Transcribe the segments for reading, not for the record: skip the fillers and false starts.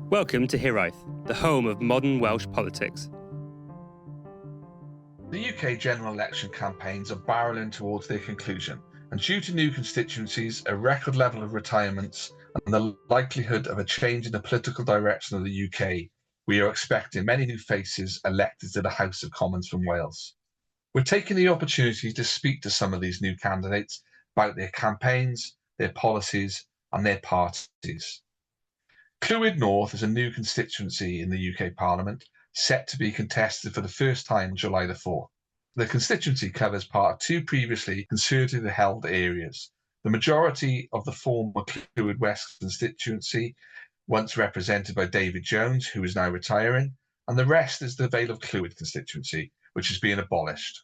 Welcome to Hiraeth, the home of modern Welsh politics. The UK general election campaigns are barrelling towards their conclusion, and due to new constituencies, a record level of retirements, and the likelihood of a change in the political direction of the UK, we are expecting many new faces elected to the House of Commons from Wales. We're taking the opportunity to speak to some of these new candidates about their campaigns, their policies, and their parties. Clwyd North is a new constituency in the UK Parliament, set to be contested for the first time on July the 4th. The constituency covers part of two previously conservatively held areas. The majority of the former Clwyd West constituency, once represented by David Jones, who is now retiring, and the rest is the Vale of Clwyd constituency, which is being abolished.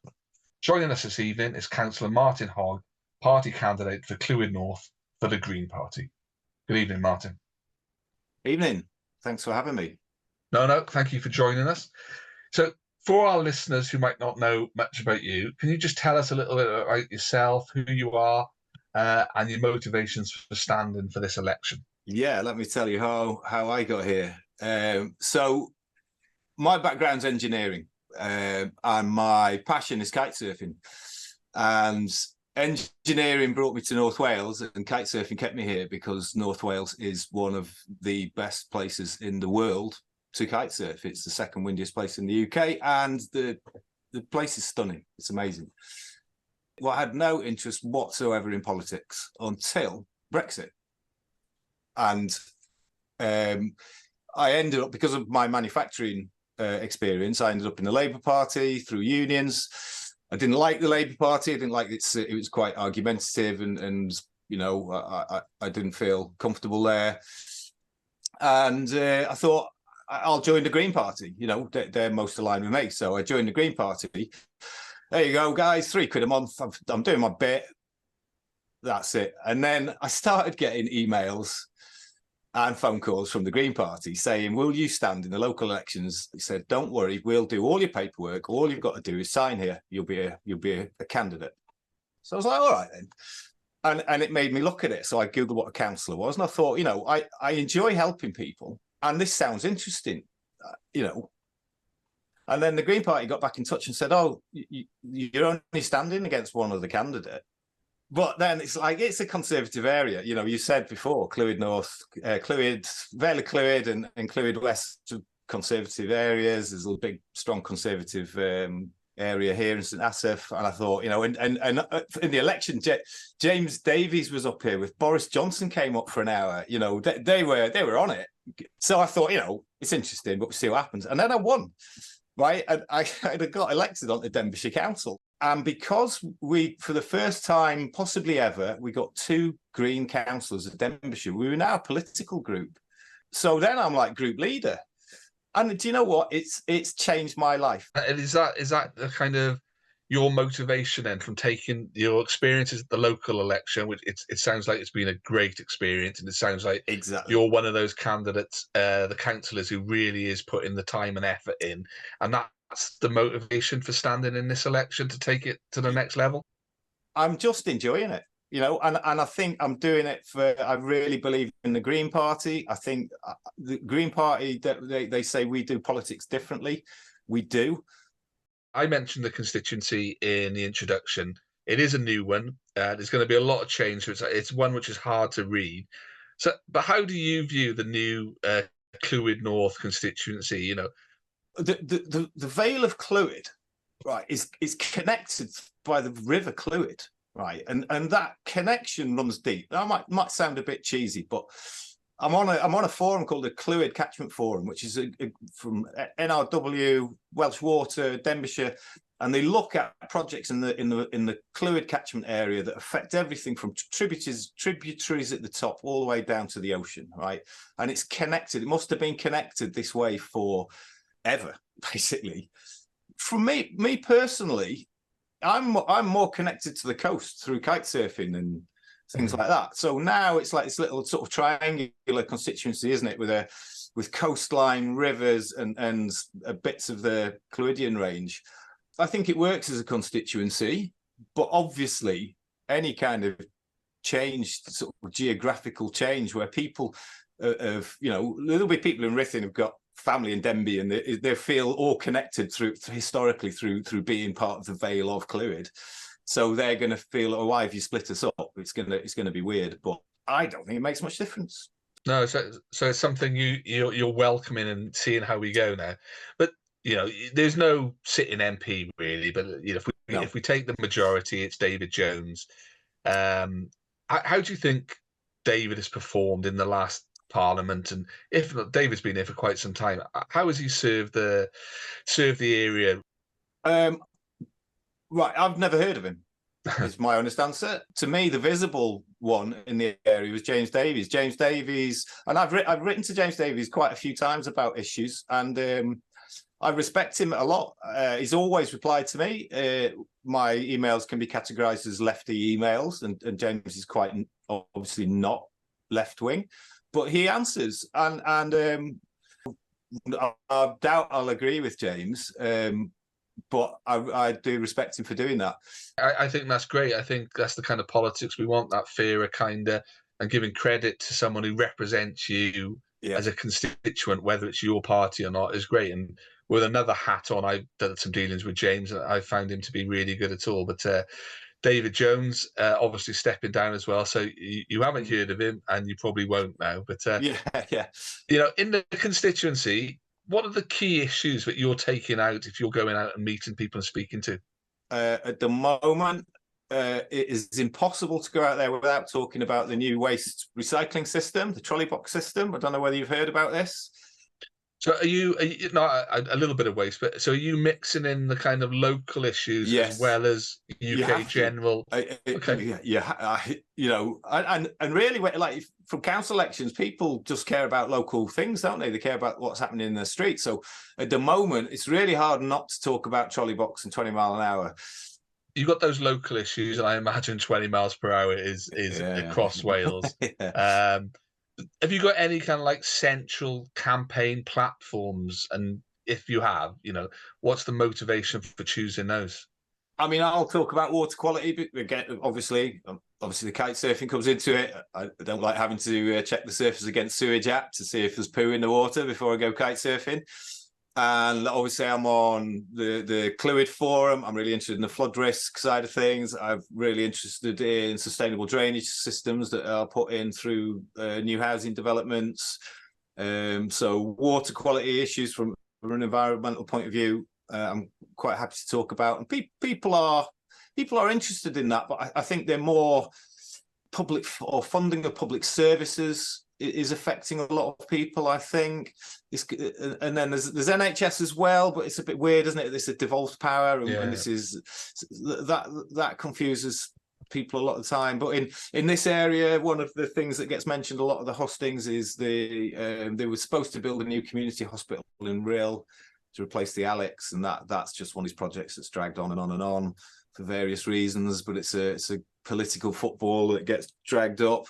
Joining us this evening is Councillor Martyn Hogg, party candidate for Clwyd North for the Green Party. Good evening, Martyn. Evening. Thanks for having me. No, thank you for joining us. So for our listeners who might not know much about you, can you just tell us a little bit about yourself, who you are, and your motivations for standing for this election? Yeah, let me tell you how I got here. So my background's engineering, and my passion is kite surfing. And engineering brought me to North Wales, and kite surfing kept me here because North Wales is one of the best places in the world to kite surf. It's the second windiest place in the UK, and the place is stunning. It's amazing. Well, I had no interest whatsoever in politics until Brexit. And I ended up, because of my manufacturing experience, I ended up in the Labour Party through unions. I didn't like the Labour Party. I didn't like it was quite argumentative, and you know, I didn't feel comfortable there. And I thought, I'll join the Green Party. You know, they're most aligned with me. So I joined the Green Party. There you go, guys, £3 a month. I'm doing my bit. That's it. And then I started getting emails and phone calls from the Green Party saying, will you stand in the local elections? He said, don't worry, we'll do all your paperwork. All you've got to do is sign here. You'll be a candidate. So I was like, all right then. And it made me look at it. So I Googled what a councillor was. And I thought, you know, I enjoy helping people. And this sounds interesting, you know. And then the Green Party got back in touch and said, oh, you're only standing against one other candidate. But then it's like, it's a conservative area. You know, you said before, Clwyd North, Clwyd, Vale of Clwyd and Clwyd West, conservative areas. There's a big, strong conservative area here in St Asaph. And I thought, you know, and in the election, James Davies was up here with Boris Johnson came up for an hour. You know, they were on it. So I thought, you know, it's interesting, but we'll see what happens. And then I won, right? And I got elected onto Denbighshire Council. And because we, for the first time, possibly ever, we got two Green councillors at Denbighshire, we were now a political group. So then I'm like group leader. And do you know what? It's changed my life. And is that the kind of your motivation then from taking your experiences at the local election, which it sounds like it's been a great experience, and it sounds like exactly you're one of those candidates, the councillors who really is putting the time and effort in, and that's the motivation for standing in this election to take it to the next level? I'm just enjoying it, you know, and I think I'm doing it I really believe in the Green Party. I think the Green Party, they say we do politics differently. We do. I mentioned the constituency in the introduction. It is a new one. There's going to be a lot of change. So it's one which is hard to read. So, but how do you view the new Clwyd North constituency? You know, the Vale of Clwyd, right, is connected by the River Clwyd, right, and that connection runs deep. That might sound a bit cheesy, but I'm on a forum called the Clwyd Catchment Forum, which is from NRW, Welsh Water, Denbighshire, and they look at projects in the Clwyd catchment area that affect everything from tributaries at the top all the way down to the ocean, right? And it's connected. It must have been connected this way forever, basically. For me personally, I'm more connected to the coast through kite surfing and things like that. So now it's like this little sort of triangular constituency, isn't it, with coastline, rivers, and bits of the Clwydian range. I think it works as a constituency, but obviously any kind of change, sort of geographical change, where people there'll be people in Ruthin who've got family in Denby, and they feel all connected historically through being part of the Vale of Clwyd. So they're going to feel, oh, why have you split us up? It's going to be weird, but I don't think it makes much difference. No, so it's something you're welcoming and seeing how we go now. But there's no sitting MP really. But if we take the majority, it's David Jones. How do you think David has performed in the last Parliament? And if not, David's been here for quite some time. How has he served the area? Right, I've never heard of him. Is my honest answer. To me, the visible one in the area was James Davies. James Davies, and I've written to James Davies quite a few times about issues, and I respect him a lot. He's always replied to me. My emails can be categorised as lefty emails, and James is quite obviously not left wing, but he answers, and I doubt I'll agree with James. But I do respect him for doing that. I think that's great. I think that's the kind of politics we want, that fairer kind of, and giving credit to someone who represents you as a constituent, whether it's your party or not, is great. And with another hat on, I've done some dealings with James, and I found him to be really good at all. But David Jones, obviously stepping down as well. So you haven't heard of him, and you probably won't now. But in the constituency, what are the key issues that you're taking out if you're going out and meeting people and speaking to? At the moment, it is impossible to go out there without talking about the new waste recycling system, the trolley box system. I don't know whether you've heard about this. So are you not a little bit of waste, but so are you mixing in the kind of local issues as well as UK general? Okay. And really, like from council elections, people just care about local things, don't they? They care about what's happening in the street. So at the moment, it's really hard not to talk about trolley box and 20 mile an hour. You've got those local issues, and I imagine 20 miles per hour is across Wales. Have you got any kind of like central campaign platforms? And if you have, what's the motivation for choosing those? I mean, I'll talk about water quality, but again, obviously the kite surfing comes into it. I don't like having to check the surface against sewage app to see if there's poo in the water before I go kite surfing. And obviously I'm on the Clwyd forum. I'm really interested in the flood risk side of things. I'm really interested in sustainable drainage systems that are put in through new housing developments. So water quality issues from an environmental point of view, I'm quite happy to talk about. And people are interested in that, but I think they're more public or funding of public services is affecting a lot of people, I think. And then there's NHS as well, but it's a bit weird, isn't it? This is devolved power, and this is that confuses people a lot of the time. But in this area, one of the things that gets mentioned a lot of the hostings is they were supposed to build a new community hospital in Rill to replace the Alex, and that's just one of these projects that's dragged on and on and on for various reasons. But it's a political football that gets dragged up.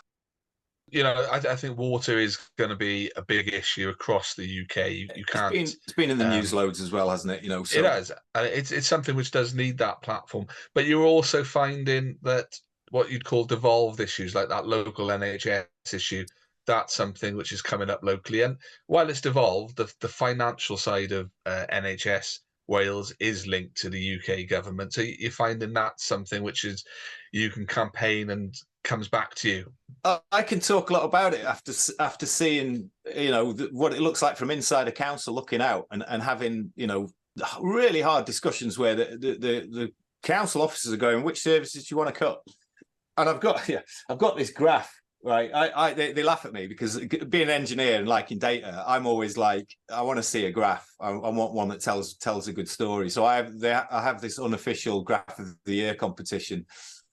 I think water is going to be a big issue across the UK. You can't. It's been in the news loads as well, hasn't it? So. It has. It's something which does need that platform. But you're also finding that what you'd call devolved issues, like that local NHS issue, that's something which is coming up locally. And while it's devolved, the financial side of NHS Wales is linked to the UK government. So you're finding that's something which is you can campaign and comes back to you. I can talk a lot about it after seeing what it looks like from inside a council looking out and having really hard discussions where the council officers are going, which services do you want to cut? And I've got this graph, right? They laugh at me because being an engineer and liking data, I'm always like, I want to see a graph. I want one that tells a good story. So I have this unofficial graph of the year competition.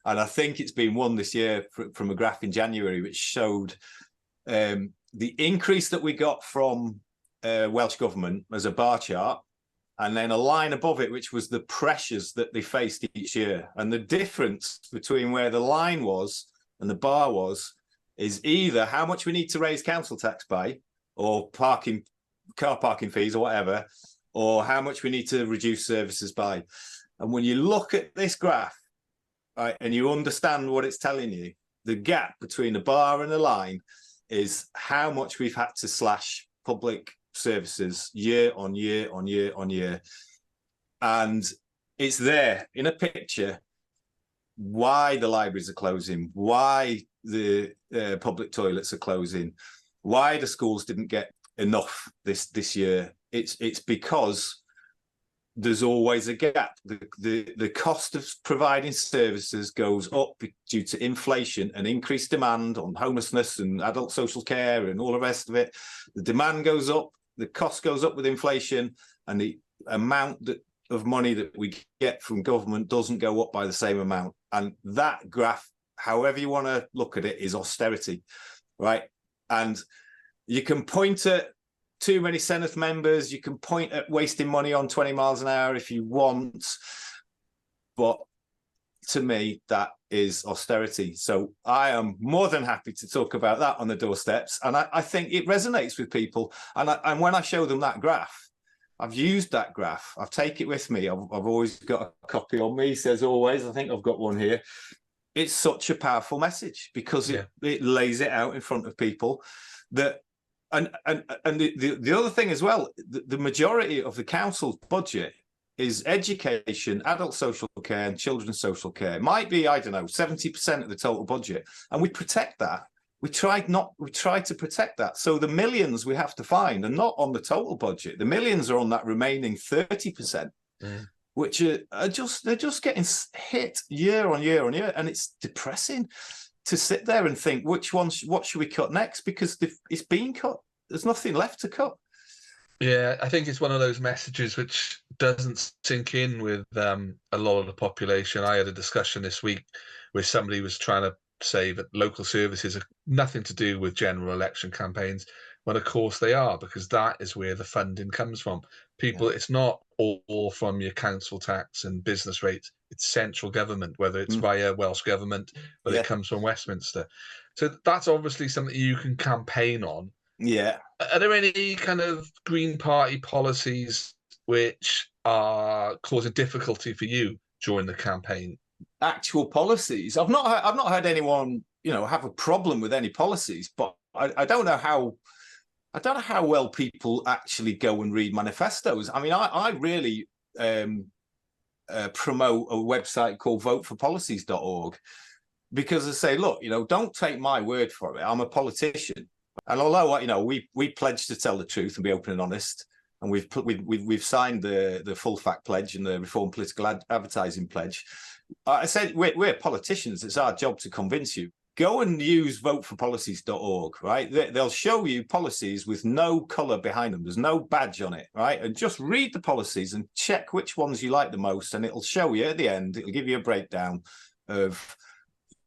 And I think it's been won this year from a graph in January, which showed the increase that we got from Welsh Government as a bar chart, and then a line above it, which was the pressures that they faced each year. And the difference between where the line was and the bar was is either how much we need to raise council tax by, or car parking fees or whatever, or how much we need to reduce services by. And when you look at this graph, right, and you understand what it's telling you, the gap between the bar and the line is how much we've had to slash public services year on year on year on year. And it's there in a picture why the libraries are closing, why the public toilets are closing, why the schools didn't get enough this year. It's because there's always a gap. The cost of providing services goes up due to inflation and increased demand on homelessness and adult social care and all the rest of it. The demand goes up, the cost goes up with inflation, and the amount of money that we get from government doesn't go up by the same amount. And that graph, however you want to look at it, is austerity, right? And you can point at too many Senedd members, you can point at wasting money on 20 miles an hour if you want, but to me, that is austerity. So I am more than happy to talk about that on the doorsteps, and I think it resonates with people. And when I show them that graph, I've used that graph. I've taken it with me. I've always got a copy on me, says always. I think I've got one here. It's such a powerful message because it lays it out in front of people that. And the other thing as well, the majority of the council's budget is education, adult social care, and children's social care. It might be, I don't know, 70% of the total budget, and we protect that. We try to protect that. So the millions we have to find are not on the total budget. The millions are on that remaining 30%, which they're just getting hit year on year on year, and it's depressing to sit there and think what should we cut next, because it's been cut. There's nothing left to cut. Yeah, I think it's one of those messages which doesn't sink in with a lot of the population. I had a discussion this week where somebody was trying to say that local services are nothing to do with general election campaigns, when of course they are, because that is where the funding comes from. People, it's not all from your council tax and business rates. It's central government, whether it's via Welsh government, whether it comes from Westminster. So that's obviously something you can campaign on. Yeah. Are there any kind of Green Party policies which are causing difficulty for you during the campaign? Actual policies? I've not had anyone, have a problem with any policies, but I don't know how well people actually go and read manifestos. I mean, I really promote a website called voteforpolicies.org, because I say, look, don't take my word for it. I'm a politician. And although, we pledge to tell the truth and be open and honest, and we've signed the full fact pledge and the reform political advertising pledge, I said we're politicians. It's our job to convince you. Go and use voteforpolicies.org, right? They'll show you policies with no colour behind them. There's no badge on it, right? And just read the policies and check which ones you like the most, and it'll show you at the end. It'll give you a breakdown of,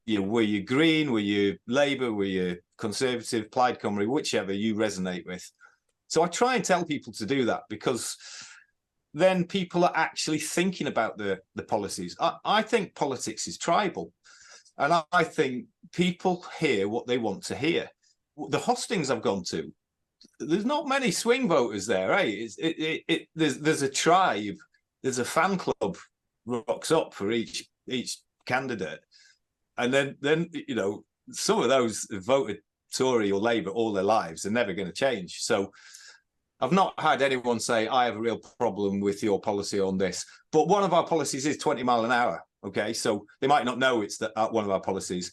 were you Green, were you Labour, were you Conservative, Plaid Cymru, whichever you resonate with. So I try and tell people to do that, because then people are actually thinking about the policies. I think politics is tribal, and I think people hear what they want to hear. The hostings I've gone to, there's not many swing voters there, eh? There's a tribe, there's a fan club rocks up for each candidate, and then some of those voted Tory or Labour all their lives are never going to change. So I've not had anyone say, I have a real problem with your policy on this. But one of our policies is 20 mile an hour. Okay, so they might not know it's one of our policies.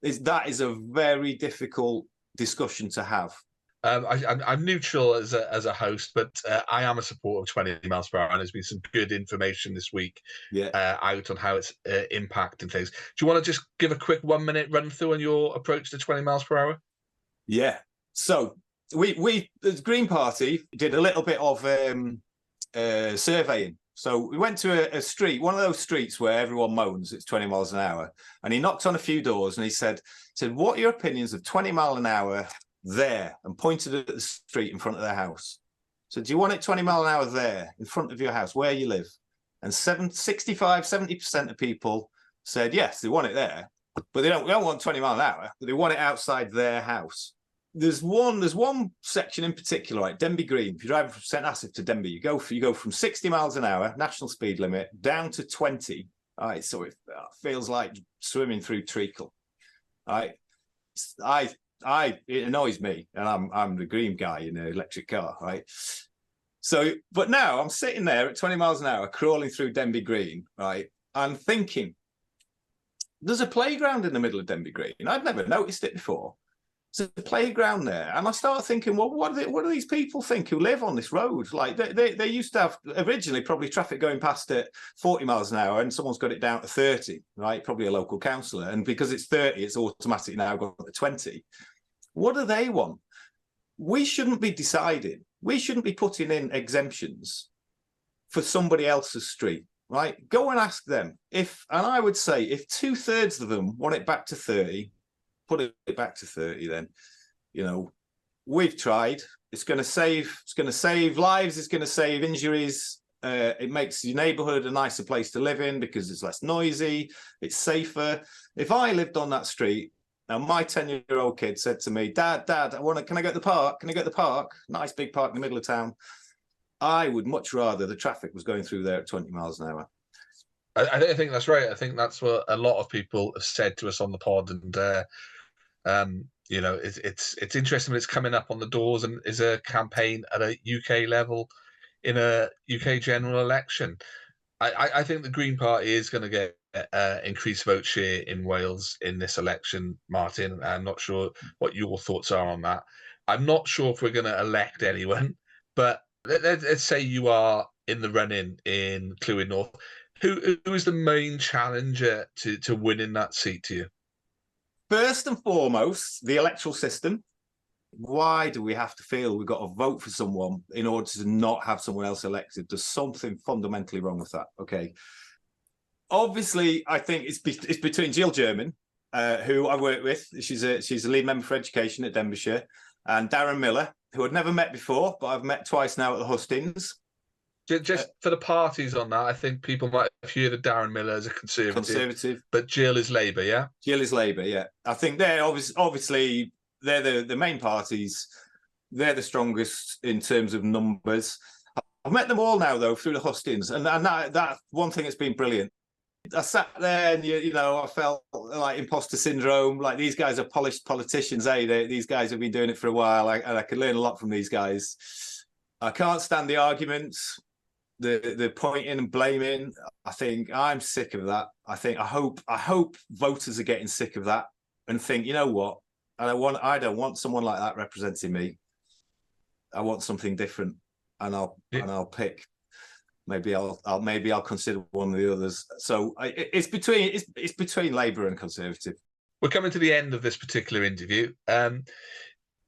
That is a very difficult discussion to have. I'm neutral as a host, but I am a supporter of 20 miles per hour, and there's been some good information this week out on how it's impacting things. Do you want to just give a quick 1 minute run through on your approach to 20 miles per hour? Yeah. So we the Green Party did a little bit of surveying. So we went to a street, one of those streets where everyone moans it's 20 miles an hour, and he knocked on a few doors and he said, what are your opinions of 20 mile an hour there, and pointed at the street in front of their house. So do you want it 20 mile an hour there in front of your house where you live? And 70% of people said yes, they want it there, but they don't want 20 mile an hour, but they want it outside their house. There's one section in particular, like Denby Green. If you're driving from St Asaph to Denby, you go from 60 miles an hour, national speed limit, down to 20. All right, so it feels like swimming through treacle. All right, it annoys me, and I'm the green guy in an electric car, right? So, but now I'm sitting there at 20 miles an hour, crawling through Denby Green, right? I'm thinking, there's a playground in the middle of Denby Green. I'd never noticed it before. There's a playground there, and I start thinking, well, what do these people think who live on this road? Like they used to have originally probably traffic going past at 40 miles an hour, and someone's got it down to 30, right? Probably a local councillor, and because it's 30, it's automatically now got to 20. What do they want? We shouldn't be deciding. We shouldn't be putting in exemptions for somebody else's street, right? Go and ask them. And I would say if 2/3 of them want it back to 30, put it back to 30 then. You know, we've tried. It's going to save lives. It's going to save injuries. It makes your neighborhood a nicer place to live in because it's less noisy. It's safer. If I lived on that street, now, my 10-year-old kid said to me, Dad, can I go to the park? Can I go to the park? Nice big park in the middle of town. I would much rather the traffic was going through there at 20 miles an hour. I think that's right. I think that's what a lot of people have said to us on the pod, and you know, it's interesting when it's coming up on the doors and is a campaign at a UK level in a UK general election. I think the Green Party is going to get increased vote share in Wales in this election, Martyn. I'm not sure what your thoughts are on that. I'm not sure if we're going to elect anyone, but let's say you are in the running in Clwyd North. Who is the main challenger to winning that seat to you? First and foremost, the electoral system. Why do we have to feel we've got to vote for someone in order to not have someone else elected? There's something fundamentally wrong with that. Okay. Obviously, I think it's between Jill German, who I work with. She's a lead member for education at Denbighshire, and Darren Miller, who I'd never met before, but I've met twice now at the hustings. Just for the parties on that, I think people might hear that Darren Miller is a conservative, but Jill is Labour, yeah? Jill is Labour, yeah. I think they're obviously they're the main parties. They're the strongest in terms of numbers. I've met them all now, though, through the hustings, and that one thing that's been brilliant. I sat there and, you know, I felt like imposter syndrome, like these guys are polished politicians, eh? These guys have been doing it for a while, and I could learn a lot from these guys. I can't stand the arguments, the pointing and blaming. I think I'm sick of that. I hope voters are getting sick of that and think, you know what? I don't want someone like that representing me. I want something different, and I'll pick. Maybe I'll consider one of the others. So it's between Labour and Conservative. We're coming to the end of this particular interview.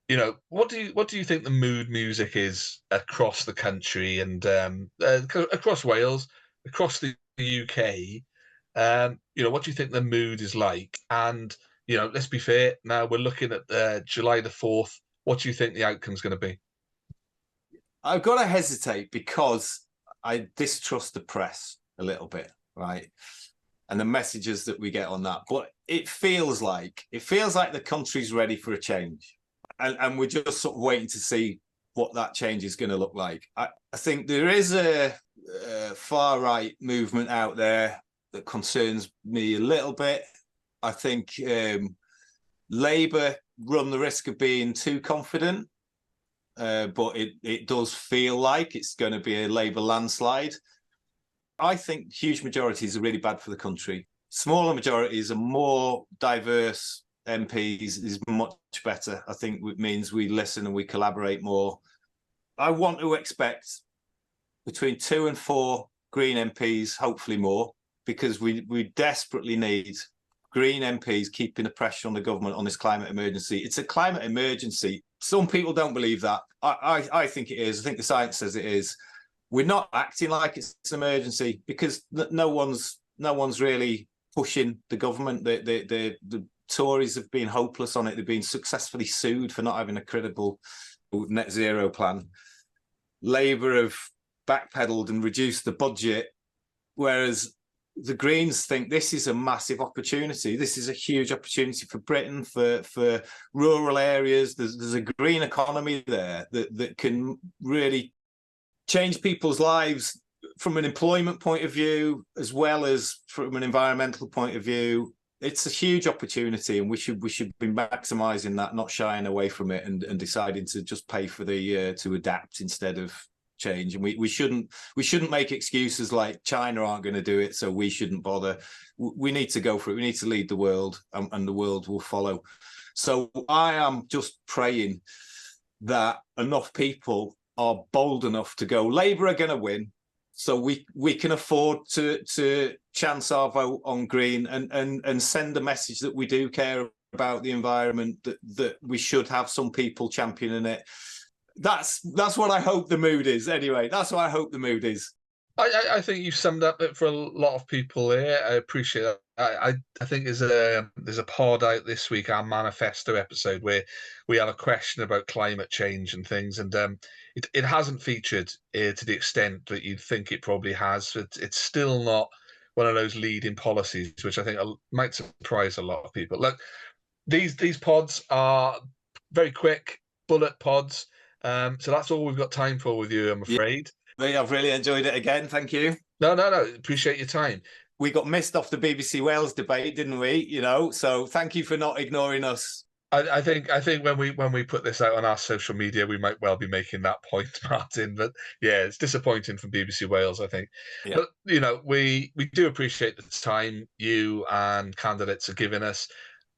You know, what do you think the mood music is across the country and across Wales, across the UK? You know, what do you think the mood is like? And you know, let's be fair. Now we're looking at July the 4th. What do you think the outcome's going to be? I've got to hesitate because I distrust the press a little bit, right? And the messages that we get on that. But it feels like the country's ready for a change. And we're just sort of waiting to see what that change is going to look like. I think there is a far-right movement out there that concerns me a little bit. I think Labour run the risk of being too confident, but it does feel like it's going to be a Labour landslide. I think huge majorities are really bad for the country. Smaller majorities and more diverse MPs is much better. I think it means we listen and we collaborate more. I want to expect between 2 and 4 Green MPs, hopefully more, because we desperately need Green MPs keeping the pressure on the government on this climate emergency. It's a climate emergency. Some people don't believe that. I think it is. I think the science says it is. We're not acting like it's an emergency because no one's really pushing the government. The Tories have been hopeless on it. They've been successfully sued for not having a credible net zero plan. Labour have backpedaled and reduced the budget, whereas the Greens think this is a massive opportunity. This is a huge opportunity for Britain, for rural areas. There's a green economy there that can really change people's lives from an employment point of view, as well as from an environmental point of view. it's a huge opportunity, and we should be maximising that, not shying away from it, and deciding to just pay for the to adapt instead of change. And we shouldn't make excuses like China aren't going to do it, so we shouldn't bother. We need to go for it. We need to lead the world, and the world will follow. So I am just praying that enough people are bold enough to go, Labour are going to win, so we can afford to chance our vote on Green, and send a message that we do care about the environment, that we should have some people championing it. That's what I hope the mood is. Anyway, that's what I hope the mood is. I think you've summed up it for a lot of people here. I appreciate that. I think there's a pod out this week, our manifesto episode, where we have a question about climate change and things, and it hasn't featured to the extent that you'd think it probably has. It's still not one of those leading policies, which I think might surprise a lot of people. Look, these pods are very quick bullet pods, so that's all we've got time for with you, I'm afraid. Yeah, I've really enjoyed it again. Thank you. No. Appreciate your time. We got missed off the BBC Wales debate, didn't we? So thank you for not ignoring us. I think when we put this out on our social media, we might well be making that point, Martyn. But yeah, it's disappointing from BBC Wales, I think. Yeah. But we do appreciate the time you and candidates are giving us.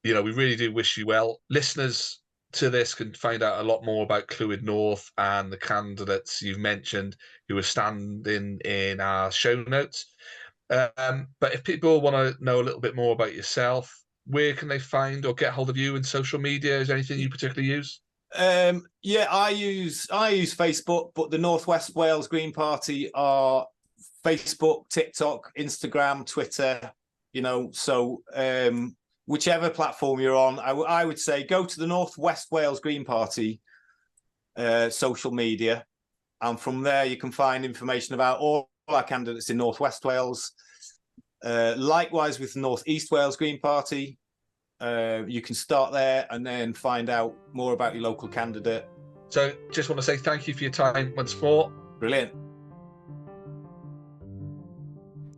We really do wish you well. Listeners to this can find out a lot more about Clwyd North and the candidates you've mentioned who are standing in our show notes. But if people want to know a little bit more about yourself, where can they find or get hold of you in social media? Is there anything you particularly use? Yeah, I use Facebook, but the North West Wales Green Party are Facebook, TikTok, Instagram, Twitter. So whichever platform you're on, I would say go to the North West Wales Green Party social media, and from there you can find information about all our candidates in North West Wales. Likewise with the North East Wales Green Party, you can start there and then find out more about your local candidate. So just want to say thank you for your time once more. Brilliant.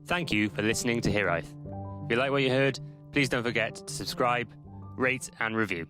Thank you for listening to Hiraeth. If you like what you heard, please don't forget to subscribe, rate and review.